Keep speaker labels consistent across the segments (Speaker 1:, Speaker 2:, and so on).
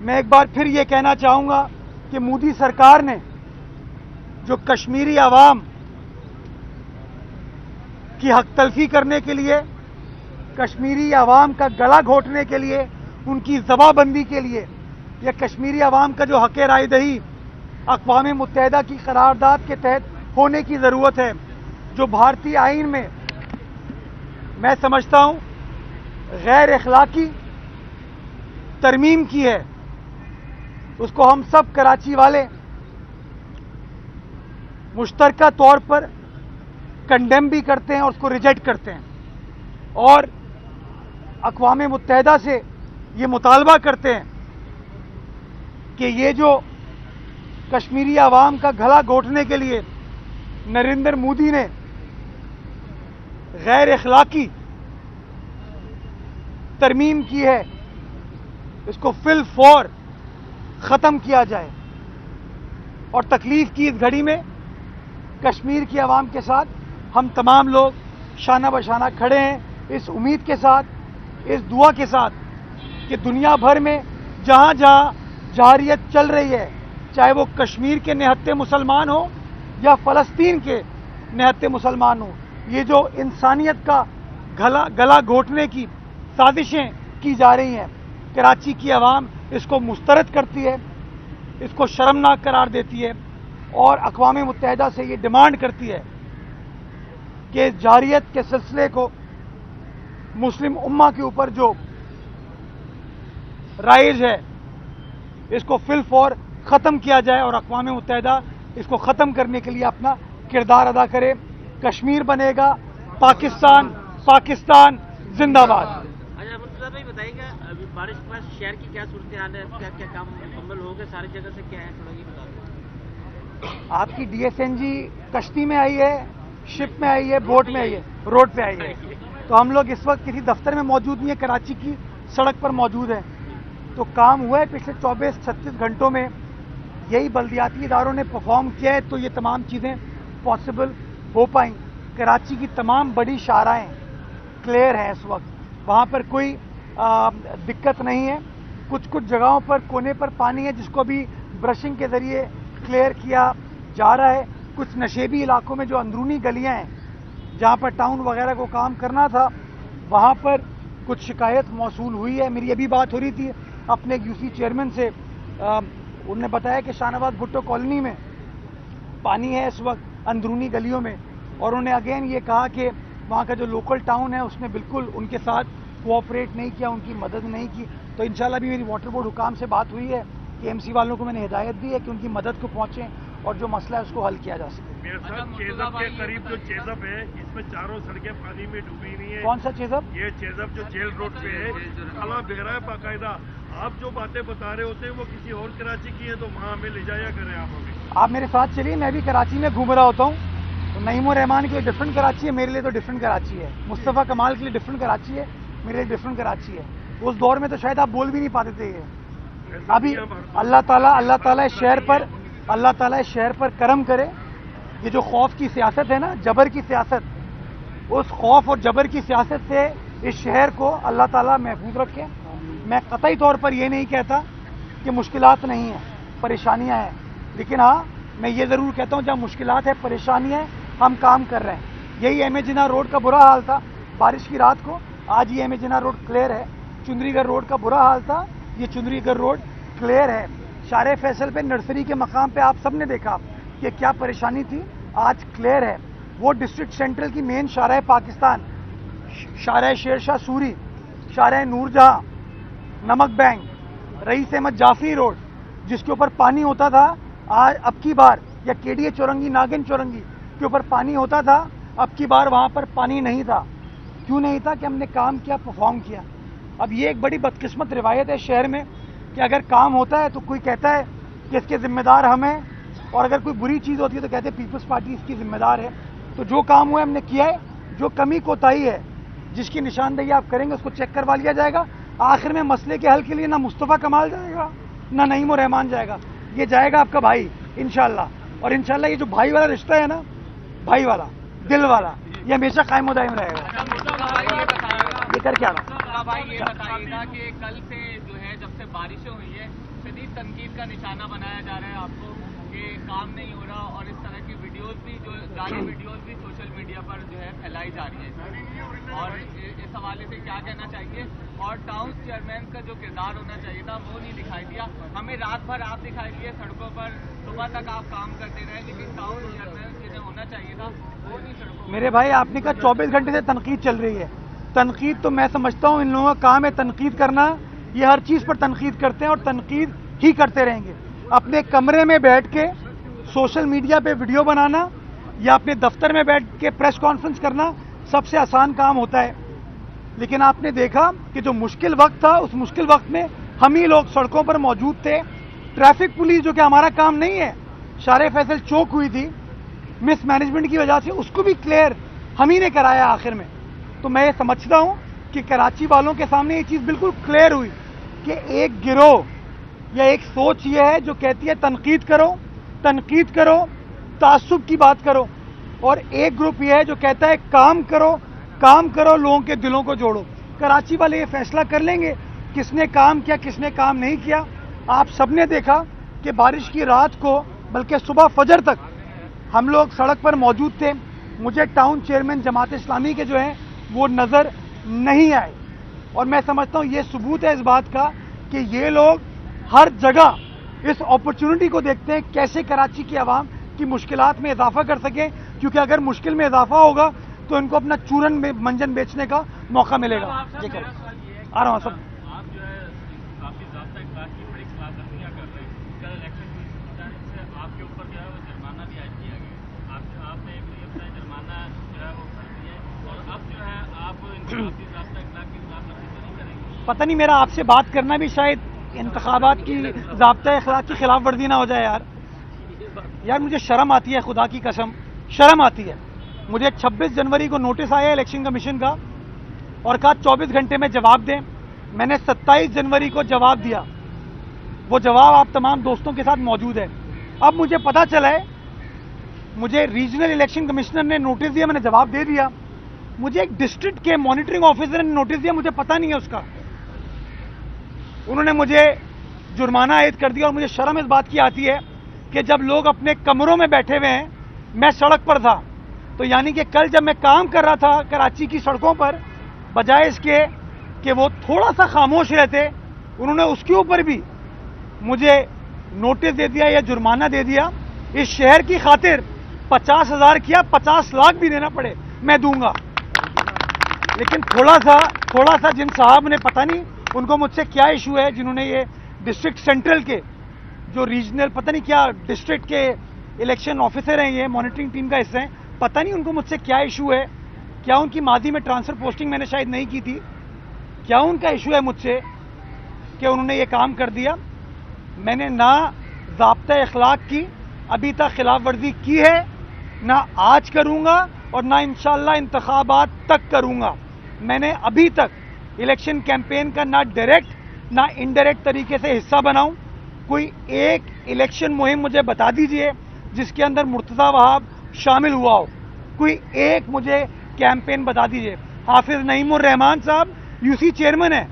Speaker 1: میں ایک بار پھر یہ کہنا چاہوں گا کہ مودی سرکار نے جو کشمیری عوام کی حق تلفی کرنے کے لیے، کشمیری عوام کا گلا گھونٹنے کے لیے، ان کی زباں بندی کے لیے، یا کشمیری عوام کا جو حق رائے دہی اقوام متحدہ کی قرارداد کے تحت ہونے کی ضرورت ہے، جو بھارتی آئین میں میں سمجھتا ہوں غیر اخلاقی ترمیم کی ہے، اس کو ہم سب کراچی والے مشترکہ طور پر کنڈیم بھی کرتے ہیں اور اس کو ریجیکٹ کرتے ہیں، اور اقوام متحدہ سے یہ مطالبہ کرتے ہیں کہ یہ جو کشمیری عوام کا گلا گھونٹنے کے لیے نریندر مودی نے غیر اخلاقی ترمیم کی ہے، اس کو فی الفور ختم کیا جائے، اور تکلیف کی اس گھڑی میں کشمیر کی عوام کے ساتھ ہم تمام لوگ شانہ بشانہ کھڑے ہیں، اس امید کے ساتھ، اس دعا کے ساتھ کہ دنیا بھر میں جہاں جہاں جارحیت چل رہی ہے، چاہے وہ کشمیر کے نہتے مسلمان ہوں یا فلسطین کے نہتے مسلمان ہوں، یہ جو انسانیت کا گلا گھونٹنے کی سازشیں کی جا رہی ہیں، کراچی کی عوام اس کو مسترد کرتی ہے، اس کو شرمناک قرار دیتی ہے، اور اقوام متحدہ سے یہ ڈیمانڈ کرتی ہے کہ جارحیت کے سلسلے کو مسلم امہ کے اوپر جو رائج ہے اس کو فی الفور ختم کیا جائے، اور اقوام متحدہ اس کو ختم کرنے کے لیے اپنا کردار ادا کرے۔ کشمیر بنے گا پاکستان، پاکستان زندہ باد۔
Speaker 2: اچھا مرتضیٰ بھائی بتائیے گا ابھی بارش کے بعد شہر کی کیا صورتحال ہے، کیا کیا کام مکمل ہو گئے، ساری جگہ سے کیا ہے، تھوڑا یہ بتا دیں۔
Speaker 1: آپ کی ڈی ایس این جی کشتی میں آئی ہے، شپ میں آئی ہے، بوٹ میں آئی ہے، روڈ پہ آئی ہے، تو ہم لوگ اس وقت کسی دفتر میں موجود نہیں ہیں، کراچی کی سڑک پر موجود ہیں، تو کام ہوا ہے پچھلے 24-36 گھنٹوں میں، یہی بلدیاتی اداروں نے پرفارم کیا ہے تو یہ تمام چیزیں پاسبل ہو پائیں۔ کراچی کی تمام بڑی شاہراہیں کلیئر ہیں اس وقت، وہاں پر کوئی دقت نہیں ہے۔ کچھ جگہوں پر کونے پر پانی ہے جس کو بھی برشنگ کے ذریعے کلیئر کیا جا رہا ہے۔ کچھ نشیبی علاقوں میں جو اندرونی گلیاں ہیں جہاں پر ٹاؤن وغیرہ کو کام کرنا تھا، وہاں پر کچھ شکایت موصول ہوئی ہے۔ میری ابھی بات ہو رہی تھی اپنے ایک یو سی چیئرمین سے، انہوں نے بتایا کہ شاہ نواز بھٹو کالونی میں پانی ہے اس وقت اندرونی گلیوں میں، اور انہوں نے اگین یہ کہا کہ وہاں کا جو لوکل ٹاؤن ہے اس نے بالکل ان کے ساتھ کوآپریٹ نہیں کیا، ان کی مدد نہیں کی۔ تو انشاءاللہ بھی میری واٹر بورڈ حکام سے بات ہوئی ہے کہ ایم سی والوں کو میں نے ہدایت دی ہے کہ ان کی مدد کو پہنچیں اور جو مسئلہ ہے اس کو حل کیا جا سکے۔
Speaker 3: میرے ساتھ چیزب کے قریب جو چیزب ہے اس میں چاروں سڑکیں پانی میں ڈوبی ہوئی ہیں۔
Speaker 1: کون سا چیزب؟
Speaker 3: یہ چیزب جو جیل روڈ پہ ہے، کالا بہرا ہے باقاعدہ۔ آپ جو باتیں بتا رہے ہوتے ہیں وہ کسی اور کراچی کی ہیں تو وہاں ہمیں لے جایا کریں آپ ہمیں۔
Speaker 1: آپ میرے ساتھ چلیے، میں بھی کراچی میں گھوم رہا ہوتا ہوں، نعیم الرحمان کے لیے ڈفرنٹ کراچی ہے، میرے لیے تو ڈفرنٹ کراچی ہے، مصطفیٰ کمال کے لیے ڈفرنٹ کراچی ہے، میرے لیے ڈفرنٹ کراچی ہے۔ اس دور میں تو شاید آپ بول بھی نہیں پاتے تھے یہ۔ ابھی اللہ تعالیٰ اس شہر پر کرم کرے۔ یہ جو خوف کی سیاست ہے نا، جبر کی سیاست، اس خوف اور جبر کی سیاست سے اس شہر کو اللہ تعالیٰ محفوظ رکھے۔ میں قطعی طور پر یہ نہیں کہتا کہ مشکلات نہیں ہیں، پریشانیاں ہیں، لیکن ہاں میں یہ ضرور کہتا ہوں جہاں مشکلات ہیں، پریشانیاں ہیں، ہم کام کر رہے ہیں۔ یہی ایم اے جناح روڈ کا برا حال تھا بارش کی رات کو، آج یہ ایم اے جناح روڈ کلیئر ہے۔ چندری گڑھ روڈ کا برا حال تھا، یہ چندری گڑھ روڈ کلیئر ہے۔ شارع فیصل پہ نرسری کے مقام پہ آپ سب نے دیکھا کہ کیا پریشانی تھی، آج کلیئر ہے۔ وہ ڈسٹرکٹ سینٹرل کی مین شارع پاکستان، شارع شیر شاہ سوری، شارع نور جہاں، نمک بینک، رئیس احمد جعفری روڈ، جس کے اوپر پانی ہوتا تھا آج اب کی بار، یا کے ڈی اے چورنگی، ناگن چورنگی کے اوپر پانی ہوتا تھا، اب کی بار وہاں پر پانی نہیں تھا۔ کیوں نہیں تھا؟ کہ ہم نے کام کیا، پرفارم کیا۔ اب یہ ایک بڑی بدقسمت روایت ہے شہر میں کہ اگر کام ہوتا ہے تو کوئی کہتا ہے کہ اس کے ذمہ دار ہم ہیں، اور اگر کوئی بری چیز ہوتی ہے تو کہتے ہیں پیپلز پارٹی اس کی ذمہ دار ہے۔ تو جو کام ہوا ہے ہم نے کیا ہے، جو کمی کوتاہی ہے جس کی نشاندہی آپ کریں گے اس کو چیک کروا لیا جائے گا۔ آخر میں مسئلے کے حل کے لیے نہ مصطفیٰ کمال جائے گا نہ نعیم الرحمان جائے گا، یہ جائے گا آپ کا بھائی انشاءاللہ۔ اور انشاءاللہ یہ جو بھائی والا رشتہ ہے نا، بھائی والا، دل والا، یہ ہمیشہ قائم و دائم رہے گا۔ یہ کر کے آنا
Speaker 4: بھائی یہ بتائیے گا کہ کل سے جو ہے جب سے بارشیں ہوئی ہیں تنقید کا نشانہ بنایا جا رہا ہے آپ کو کہ کام نہیں ہو رہا, اور اس طرح کی ویڈیوز بھی جو جعلی ویڈیوز بھی سوشل میڈیا پر جو ہے پھیلائی جا رہی ہے, اور اس حوالے سے کیا کہنا چاہیے؟ اور ٹاؤن چیئرمین کا جو کردار ہونا چاہیے تھا وہ نہیں دکھائی دیا, ہمیں رات بھر آپ دکھائی دیے سڑکوں پر, صبح تک آپ کام کرتے رہے, لیکن ٹاؤن چیئرمین جنہیں ہونا چاہیے تھا وہ نہیں سڑکوں.
Speaker 1: میرے بھائی آپ نے کہا 24 گھنٹے سے تنقید چل رہی ہے. تنقید تو میں سمجھتا ہوں ان لوگوں کا کام ہے تنقید کرنا, یہ ہر چیز پر تنقید کرتے ہیں اور تنقید ہی کرتے رہیں گے. اپنے کمرے میں بیٹھ کے سوشل میڈیا پہ ویڈیو بنانا یا اپنے دفتر میں بیٹھ کے پریس کانفرنس کرنا سب سے آسان کام ہوتا ہے, لیکن آپ نے دیکھا کہ جو مشکل وقت تھا اس مشکل وقت میں ہم ہی لوگ سڑکوں پر موجود تھے. ٹریفک پولیس جو کہ ہمارا کام نہیں ہے, شارع فیصل چوک ہوئی تھی مس مینجمنٹ کی وجہ سے, اس کو بھی کلیئر ہم ہی نے کرایا آخر میں. تو میں یہ سمجھتا ہوں کہ کراچی والوں کے سامنے یہ چیز بالکل کلیئر ہوئی کہ ایک گروہ یا ایک سوچ یہ ہے جو کہتی ہے تنقید کرو, تعصب کی بات کرو, اور ایک گروپ یہ ہے جو کہتا ہے کام کرو, لوگوں کے دلوں کو جوڑو. کراچی والے یہ فیصلہ کر لیں گے کس نے کام کیا کس نے کام نہیں کیا. آپ سب نے دیکھا کہ بارش کی رات کو بلکہ صبح فجر تک ہم لوگ سڑک پر موجود تھے. مجھے ٹاؤن چیئرمین جماعت اسلامی کے جو ہیں وہ نظر نہیں آئے, اور میں سمجھتا ہوں یہ ثبوت ہے اس بات کا کہ یہ لوگ ہر جگہ اس اپرچونٹی کو دیکھتے ہیں کیسے کراچی کی عوام کی مشکلات میں اضافہ کر سکیں, کیونکہ اگر مشکل میں اضافہ ہوگا تو ان کو اپنا چورن میں منجن بیچنے کا موقع ملے گا. جی کرو آ رہا ہوں سب.
Speaker 4: آپ جو ہے کافی ضابطہ اخلاق کی بڑی خلاف ورزیاں کر رہے ہیں. کل الیکشن کمیشن کی جانب سے آپ کے اوپر جو ہے وہ جرمانہ بھی عائد کیا گیا. آپ نے اپنا جرمانہ جو ہے وہ بھر دیا ہے, اور اب جو ہے آپ انتخابی ضابطہ اخلاق کی خلاف ورزی تو نہیں کریں گے؟
Speaker 1: پتہ نہیں, میرا آپ سے بات کرنا بھی شاید انتخابات کی ضابطہ اخلاق کی خلاف ورزی نہ ہو جائے. یار مجھے شرم آتی ہے, خدا کی قسم شرم آتی ہے. مجھے 26 جنوری کو نوٹس آیا الیکشن کمیشن کا اور کہا 24 گھنٹے میں جواب دیں. میں نے 27 جنوری کو جواب دیا, وہ جواب آپ تمام دوستوں کے ساتھ موجود ہے. اب مجھے پتا چلا ہے, مجھے ریجنل الیکشن کمشنر نے نوٹس دیا, میں نے جواب دے دیا. مجھے ایک ڈسٹرکٹ کے مانیٹرنگ آفیسر نے نوٹس دیا, مجھے پتا نہیں ہے اس کا. انہوں نے مجھے جرمانہ عائد کر دیا, اور مجھے شرم اس بات کی آتی ہے کہ جب لوگ اپنے کمروں میں بیٹھے ہوئے ہیں, میں سڑک پر تھا. تو یعنی کہ کل جب میں کام کر رہا تھا کراچی کی سڑکوں پر, بجائے اس کے کہ وہ تھوڑا سا خاموش رہتے, انہوں نے اس کے اوپر بھی مجھے نوٹس دے دیا یا جرمانہ دے دیا. اس شہر کی خاطر 50,000 کیا 50 لاکھ بھی دینا پڑے میں دوں گا. لیکن تھوڑا سا جن صاحب نے پتہ نہیں ان کو مجھ سے کیا ایشو ہے, جنہوں نے یہ ڈسٹرکٹ سینٹرل کے جو ریجنل پتہ نہیں کیا ڈسٹرکٹ کے الیکشن آفیسر ہیں, یہ مانیٹرنگ ٹیم کا حصہ ہیں, پتہ نہیں ان کو مجھ سے کیا ایشو ہے. کیا ان کی ماضی میں ٹرانسفر پوسٹنگ میں نے شاید نہیں کی تھی, کیا ان کا ایشو ہے مجھ سے کہ انہوں نے یہ کام کر دیا. میں نے نہ ضابطہ اخلاق کی ابھی تک خلاف ورزی کی ہے, نہ آج کروں گا, اور نہ انشاءاللہ انتخابات تک کروں گا. میں نے ابھی تک الیکشن کیمپین کا نہ ڈائریکٹ نہ انڈائریکٹ طریقے سے حصہ بناؤں. کوئی ایک الیکشن مہم مجھے بتا دیجئے جس کے اندر مرتضی وہاب شامل ہوا ہو. کوئی ایک مجھے کیمپین بتا دیجئے. حافظ نعیم الرحمان صاحب یو سی چیئرمین ہیں,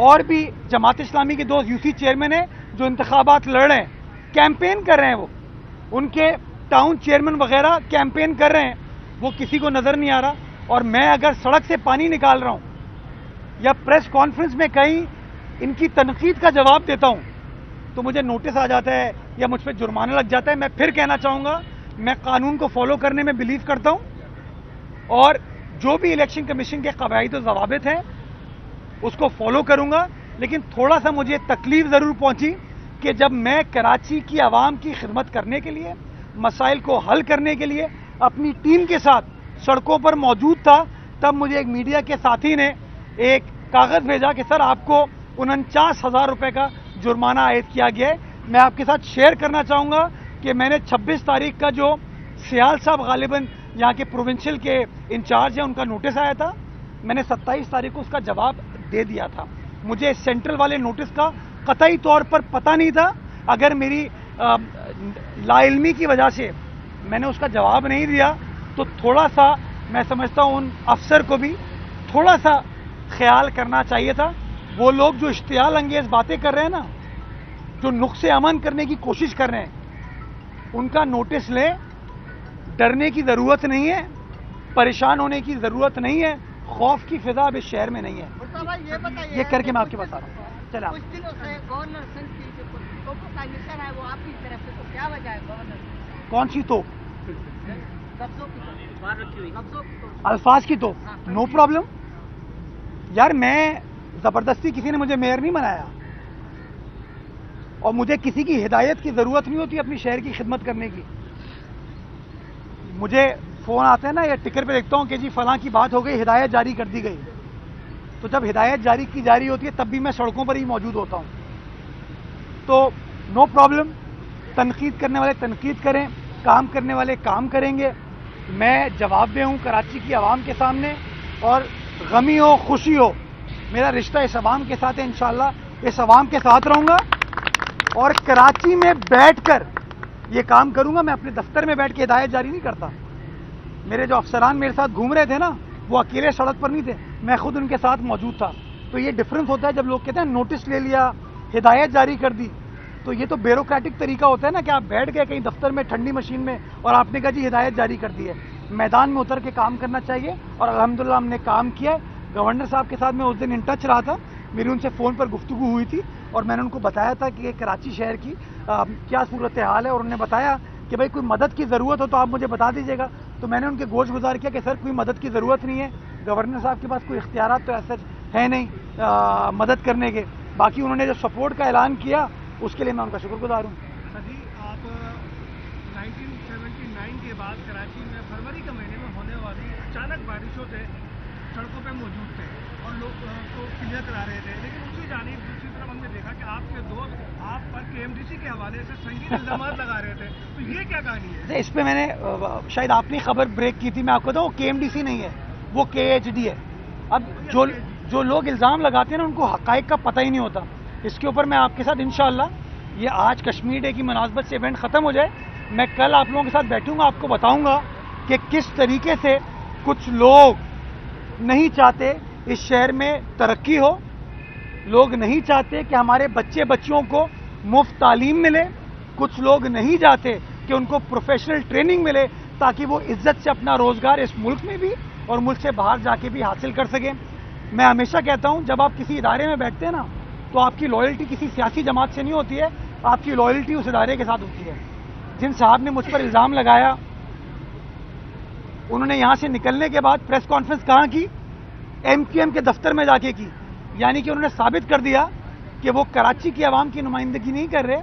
Speaker 1: اور بھی جماعت اسلامی کے دوست یو سی چیئرمین ہیں جو انتخابات لڑ رہے ہیں, کیمپین کر رہے ہیں. وہ ان کے ٹاؤن چیئرمین وغیرہ کیمپین کر رہے ہیں, وہ کسی کو نظر نہیں آ رہا. اور میں اگر سڑک سے پانی نکال رہا ہوں یا پریس کانفرنس میں کہیں ان کی تنقید کا جواب دیتا ہوں تو مجھے نوٹس آ جاتا ہے یا مجھ پہ جرمانہ لگ جاتا ہے. میں پھر کہنا چاہوں گا, میں قانون کو فالو کرنے میں بلیو کرتا ہوں, اور جو بھی الیکشن کمیشن کے قواعد و ضوابط ہیں اس کو فالو کروں گا. لیکن تھوڑا سا مجھے تکلیف ضرور پہنچی کہ جب میں کراچی کی عوام کی خدمت کرنے کے لیے, مسائل کو حل کرنے کے لیے اپنی ٹیم کے ساتھ سڑکوں پر موجود تھا, تب مجھے ایک میڈیا کے ساتھی نے ایک کاغذ بھیجا کہ سر آپ کو 49,000 روپے کا جرمانہ عائد کیا گیا ہے. میں آپ کے ساتھ شیئر کرنا چاہوں گا کہ میں نے 26 تاریخ کا جو سیال صاحب غالباً یہاں کے پروونشل کے انچارج ہیں ان کا نوٹس آیا تھا, میں نے 27 تاریخ کو اس کا جواب دے دیا تھا. مجھے سینٹرل والے نوٹس کا قطعی طور پر پتہ نہیں تھا. اگر میری لا علمی کی وجہ سے میں نے اس کا جواب نہیں دیا تو تھوڑا سا میں سمجھتا ہوں ان افسر کو بھی تھوڑا سا خیال کرنا چاہیے تھا. وہ لوگ جو اشتعال انگیز باتیں کر رہے ہیں نا، جو نقص امن کرنے کی کوشش کر رہے ہیں، ان کا نوٹس لیں. ڈرنے کی ضرورت نہیں ہے، پریشان ہونے کی ضرورت نہیں ہے، خوف کی فضا اب اس شہر میں نہیں ہے. یہ کر کے میں آپ کے بتا رہا ہوں. چلا
Speaker 5: کچھ دنوں سے گورنر سندھ کی جو توپوں کا مشن ہے وہ آپ کی طرف سے، تو کیا وجہ ہے گورنر
Speaker 1: کون سی تو
Speaker 5: قبضوں کی
Speaker 2: باہر رکھی ہوئی
Speaker 5: قبضوں کی تو
Speaker 1: الفاظ کی تو نو پرابلم. یار میں زبردستی کسی نے مجھے میئر نہیں بنایا، اور مجھے کسی کی ہدایت کی ضرورت نہیں ہوتی اپنی شہر کی خدمت کرنے کی. مجھے فون آتے ہیں نا یا ٹکر پہ دیکھتا ہوں کہ جی فلاں کی بات ہو گئی، ہدایت جاری کر دی گئی. تو جب ہدایت جاری کی جاری ہوتی ہے تب بھی میں سڑکوں پر ہی موجود ہوتا ہوں. تو نو پرابلم. تنقید کرنے والے تنقید کریں، کام کرنے والے کام کریں گے. میں جواب دہ ہوں کراچی کی عوام کے سامنے، اور غمی ہو خوشی ہو میرا رشتہ اس عوام کے ساتھ ہے. انشاءاللہ اس عوام کے ساتھ رہوں گا اور کراچی میں بیٹھ کر یہ کام کروں گا. میں اپنے دفتر میں بیٹھ کے ہدایت جاری نہیں کرتا. میرے جو افسران میرے ساتھ گھوم رہے تھے نا، وہ اکیلے سڑک پر نہیں تھے، میں خود ان کے ساتھ موجود تھا. تو یہ ڈفرنس ہوتا ہے جب لوگ کہتے ہیں نوٹس لے لیا، ہدایت جاری کر دی. تو یہ تو بیوروکریٹک طریقہ ہوتا ہے نا کہ آپ بیٹھ گئے کہیں دفتر میں ٹھنڈی مشین میں اور آپ نے کہا جی ہدایت جاری کر دی ہے. میدان میں اتر کے کام کرنا چاہیے، اور الحمدللہ ہم نے کام کیا ہے. گورنر صاحب کے ساتھ میں اس دن ان ٹچ رہا تھا، میری ان سے فون پر گفتگو ہوئی تھی، اور میں نے ان کو بتایا تھا کہ کراچی شہر کی کیا صورتحال ہے، اور انہوں نے بتایا کہ بھائی کوئی مدد کی ضرورت ہو تو آپ مجھے بتا دیجیے گا. تو میں نے ان کے گوش گزار کیا کہ سر کوئی مدد کی ضرورت نہیں ہے، گورنر صاحب کے پاس کوئی اختیارات تو ایسا ہے نہیں مدد کرنے کے. باقی انہوں نے جو سپورٹ کا اعلان کیا اس کے لیے میں ان کا شکر گزار ہوں.
Speaker 3: جی آپ 1979 کے بعد کراچی میں فروری کے مہینے میں ہونے والی اچانک بارشوں سے سڑکوں پہ موجود تھے اور لوگ کو کلیئر کرا رہے تھے، لیکن اسی جانب دوسری طرف ہم نے دیکھا کہ آپ کے دوست آپ پر KMDC کے حوالے سے سنگین الزامات لگا رہے تھے. تو یہ کیا کہانی ہے؟
Speaker 1: اس پہ میں نے شاید آپ نے خبر بریک کی تھی، میں آپ کو بتاؤں KMDC نہیں ہے، وہ KHD ہے. اب جو لوگ الزام لگاتے ہیں نا ان کو حقائق کا پتہ ہی نہیں ہوتا. اس کے اوپر میں آپ کے ساتھ انشاءاللہ یہ آج کشمیر ڈے کی مناسبت سے ایونٹ ختم ہو جائے، میں کل آپ لوگوں کے ساتھ بیٹھوں گا، آپ کو بتاؤں گا کہ کس طریقے سے کچھ لوگ نہیں چاہتے اس شہر میں ترقی ہو. لوگ نہیں چاہتے کہ ہمارے بچے بچیوں کو مفت تعلیم ملے. کچھ لوگ نہیں چاہتے کہ ان کو پروفیشنل ٹریننگ ملے تاکہ وہ عزت سے اپنا روزگار اس ملک میں بھی اور ملک سے باہر جا کے بھی حاصل کر سکیں. میں ہمیشہ کہتا ہوں جب آپ کسی ادارے میں بیٹھتے ہیں نا تو آپ کی لائلٹی کسی سیاسی جماعت سے نہیں ہوتی ہے، آپ کی لائلٹی اس ادارے کے ساتھ ہوتی ہے. جن صاحب نے مجھ پر الزام لگایا انہوں نے یہاں سے نکلنے کے بعد پریس کانفرنس کہاں کی؟ MQM کے دفتر میں جا کے کی. یعنی کہ انہوں نے ثابت کر دیا کہ وہ کراچی کی عوام کی نمائندگی نہیں کر رہے،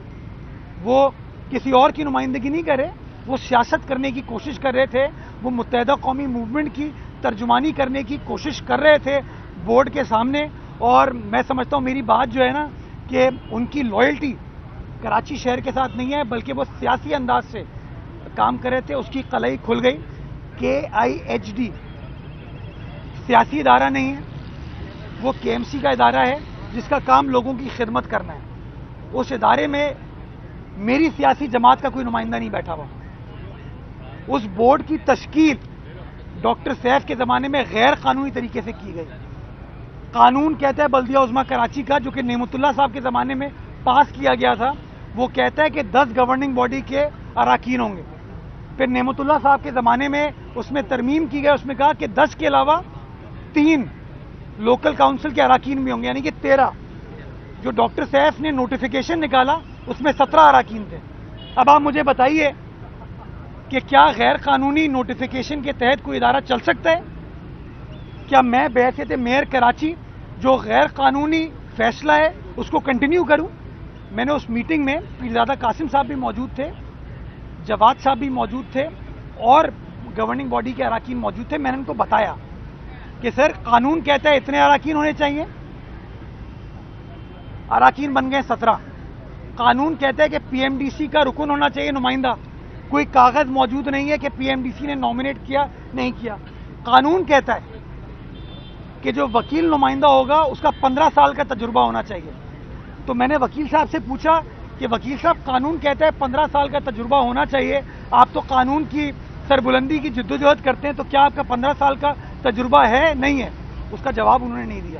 Speaker 1: وہ کسی اور کی نمائندگی نہیں کر رہے، وہ سیاست کرنے کی کوشش کر رہے تھے، وہ متحدہ قومی موومنٹ کی ترجمانی کرنے کی کوشش کر رہے تھے بورڈ کے سامنے. اور میں سمجھتا ہوں میری بات جو ہے نا کہ ان کی لائلٹی کراچی شہر کے ساتھ نہیں ہے بلکہ وہ سیاسی انداز سے کام کر رہے تھے. اس کی قلعی کھل گئی. KIHD سیاسی ادارہ نہیں ہے، وہ KMC کا ادارہ ہے جس کا کام لوگوں کی خدمت کرنا ہے. اس ادارے میں میری سیاسی جماعت کا کوئی نمائندہ نہیں بیٹھا ہوا. اس بورڈ کی تشکیل ڈاکٹر سیف کے زمانے میں غیر قانونی طریقے سے کی گئی. قانون کہتا ہے بلدیہ عظمیٰ کراچی کا، جو کہ نعمت اللہ صاحب کے زمانے میں پاس کیا گیا تھا، وہ کہتا ہے کہ 10 گورننگ باڈی کے اراکین ہوں گے. پھر نعمت اللہ صاحب کے زمانے میں اس میں ترمیم کی گئی، اس میں کہا کہ 10 کے علاوہ 3 لوکل کاؤنسل کے اراکین بھی ہوں گے، یعنی کہ 13. جو ڈاکٹر سیف نے نوٹیفیکیشن نکالا اس میں 17 اراکین تھے. اب آپ مجھے بتائیے کہ کیا غیر قانونی نوٹیفیکیشن کے تحت کوئی ادارہ چل سکتا ہے؟ کیا میں بحیثیت میئر کراچی جو غیر قانونی فیصلہ ہے اس کو کنٹینیو کروں؟ میں نے اس میٹنگ میں پیرزادہ قاسم صاحب بھی موجود تھے، جواد صاحب بھی موجود تھے اور گورننگ باڈی کے اراکین موجود تھے. میں نے ان کو بتایا کہ سر قانون کہتا ہے اتنے اراکین ہونے چاہیے، اراکین بن گئے 17. قانون کہتا ہے کہ PMDC کا رکن ہونا چاہیے نمائندہ، کوئی کاغذ موجود نہیں ہے کہ PMDC نے نامینیٹ کیا نہیں کیا. قانون کہتا ہے کہ جو وکیل نمائندہ ہوگا اس کا 15 سال کا تجربہ ہونا چاہیے. تو میں نے وکیل صاحب سے پوچھا کہ وکیل صاحب قانون کہتا ہے 15 سال کا تجربہ ہونا چاہیے، آپ تو قانون کی سربلندی کی جدوجہد کرتے ہیں، تو کیا آپ کا 15 سال کا تجربہ ہے نہیں ہے؟ اس کا جواب انہوں نے نہیں دیا.